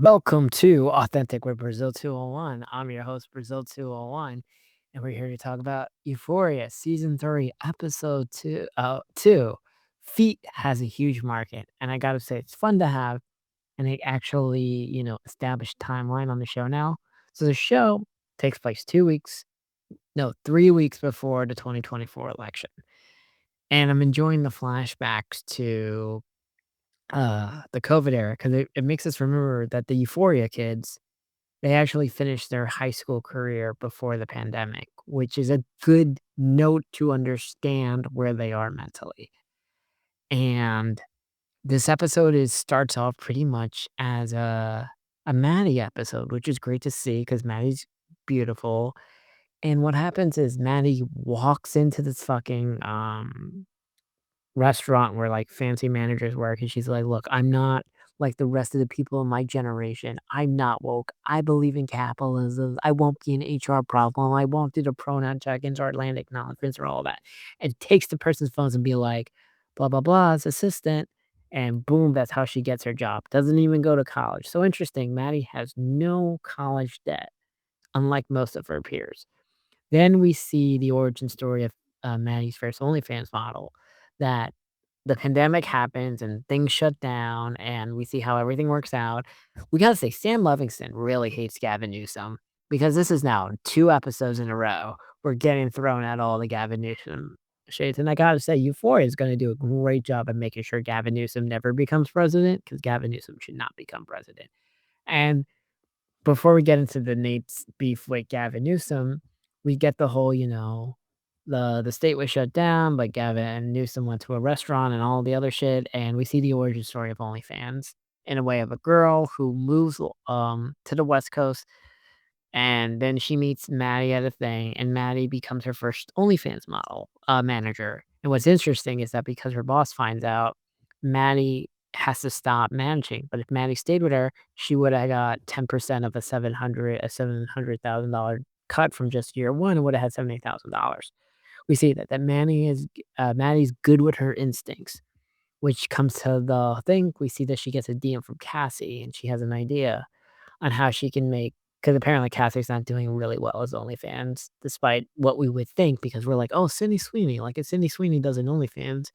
Welcome to Authentic with Brazil 201. I'm your host, Brazil 201, and we're here to talk about Euphoria Season 3, Episode 2. Feet has a huge market, and I gotta say, it's fun to have an actually, established timeline on the show now. So the show takes place 2 weeks, no, 3 weeks before the 2024 election. And I'm enjoying the flashbacks to the COVID era because it makes us remember that the Euphoria kids they actually finished their high school career before the pandemic, which is a good note to understand where they are mentally. And this episode starts off pretty much as a Maddie episode, which is great to see because Maddie's beautiful. And what happens is Maddie walks into this fucking restaurant where, like, fancy managers work, and she's like, "Look, I'm not like the rest of the people in my generation. I'm not woke. I believe in capitalism. I won't be an HR problem. I won't do the pronoun check-ins or Atlantic acknowledgements or all that." And takes the person's phones and be like, "Blah, blah, blah's assistant," and boom, that's how she gets her job. Doesn't even go to college. So interesting, Maddie has no college debt, unlike most of her peers. Then we see the origin story of, Maddie's first OnlyFans model, that the pandemic happens and things shut down, and we see how everything works out. We gotta say, Sam Levinson really hates Gavin Newsom, because this is now 2 episodes in a row, we're getting thrown at all the Gavin Newsom shades, and I gotta say, Euphoria is gonna do a great job of making sure Gavin Newsom never becomes president, because Gavin Newsom should not become president. And before we get into the Nate's beef with Gavin Newsom, we get the whole, the state was shut down, but Gavin Newsom went to a restaurant and all the other shit, and we see the origin story of OnlyFans in a way of a girl who moves, to the West Coast, and then she meets Maddie at a thing, and Maddie becomes her first OnlyFans model manager. And what's interesting is that because her boss finds out, Maddie has to stop managing, but if Maddie stayed with her, she woulda got 10% of a $700,000 cut from just year 1 and woulda had $70,000. We see that Maddie's good with her instincts, which comes to the thing, we see that she gets a DM from Cassie, and she has an idea on how she can make, because apparently Cassie's not doing really well as OnlyFans, despite what we would think, because we're like, "Oh, Sydney Sweeney," like, if Sydney Sweeney does an OnlyFans,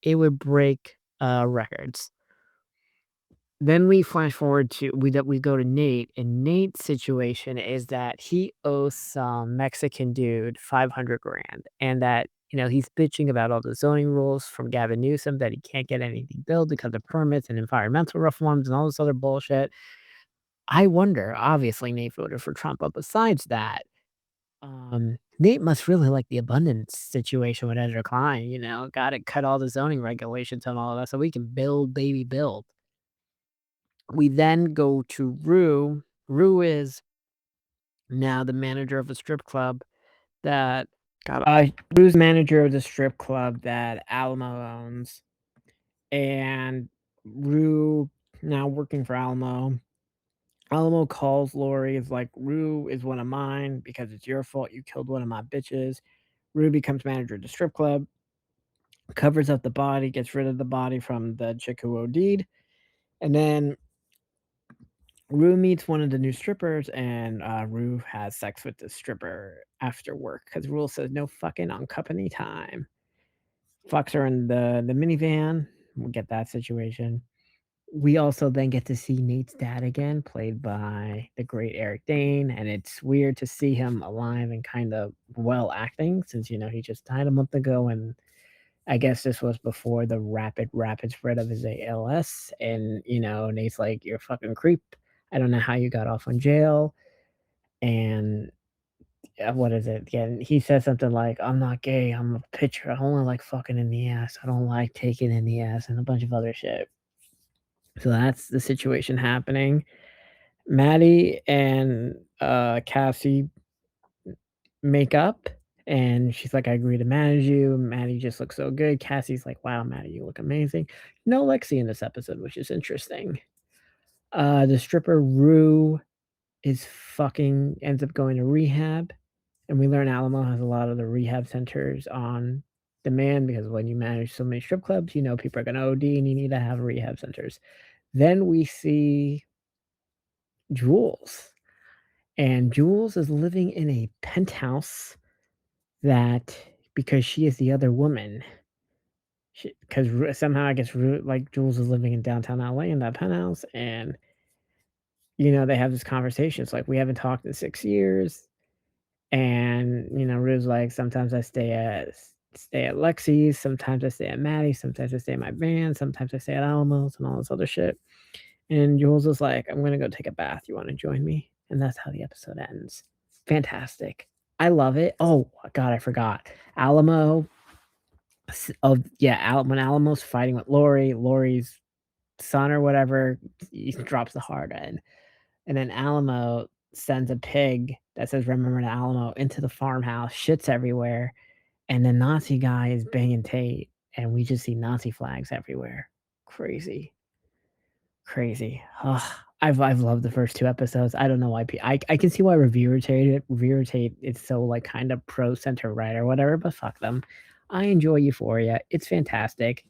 it would break, records. Then we flash forward to we go to Nate, and Nate's situation is that he owes some Mexican dude 500 grand, and that, he's bitching about all the zoning rules from Gavin Newsom, that he can't get anything built because of permits and environmental reforms and all this other bullshit. I wonder, obviously, Nate voted for Trump, but besides that, Nate must really like the abundance situation with Ezra Klein, gotta cut all the zoning regulations and all of that so we can build, baby, build. We then go to Rue. Rue is now the manager of a strip club that Rue's manager of the strip club that Alamo owns, and Rue now working for Alamo. Alamo calls Lori, is like, "Rue is one of mine because it's your fault you killed one of my bitches." Rue becomes manager of the strip club, covers up the body, gets rid of the body from the chick who OD'd, and then Rue meets one of the new strippers, and, Rue has sex with the stripper after work because Rule says, "No fucking on company time." Fucks her in the minivan. We get that situation. We also then get to see Nate's dad again, played by the great Eric Dane, and it's weird to see him alive and kind of well acting since, he just died a month ago, and I guess this was before the rapid spread of his ALS, and, Nate's like, "You're a fucking creep. I don't know how you got off on jail," and, what is it? Yeah, he says something like, "I'm not gay, I'm a pitcher, I only like fucking in the ass, I don't like taking in the ass," and a bunch of other shit. So that's the situation happening. Maddie and, Cassie make up, and she's like, "I agree to manage you." Maddie just looks so good. Cassie's like, "Wow, Maddie, you look amazing." No Lexi in this episode, which is interesting. The stripper Rue is fucking ends up going to rehab, and we learn Alamo has a lot of the rehab centers on demand because when you manage so many strip clubs, people are gonna OD and you need to have rehab centers. Then we see Jules, and Jules is living in a penthouse that because she is the other woman, because somehow I guess like Jules is living in downtown LA in that penthouse, and they have this conversation. It's like we haven't talked in 6 years, and Rue's like, sometimes I stay at Lexi's, sometimes I stay at Maddie's, sometimes I stay at my van, sometimes I stay at Alamo's, and all this other shit. And Jules is like, I'm gonna go take a bath. You want to join me? And that's how the episode ends. Fantastic. I love it. Oh God, I forgot. Alamo. Oh yeah, when Alamo's fighting with Lori's son or whatever, he drops the hard end, and then Alamo sends a pig that says "Remember the Alamo" into the farmhouse. Shits everywhere, and the Nazi guy is banging Tate, and we just see Nazi flags everywhere. Crazy. Crazy. Ugh, I've loved the first 2 episodes. I don't know why I can see why reviewers hate it's so, like, kinda pro center right or whatever, but fuck them. I enjoy Euphoria. It's fantastic.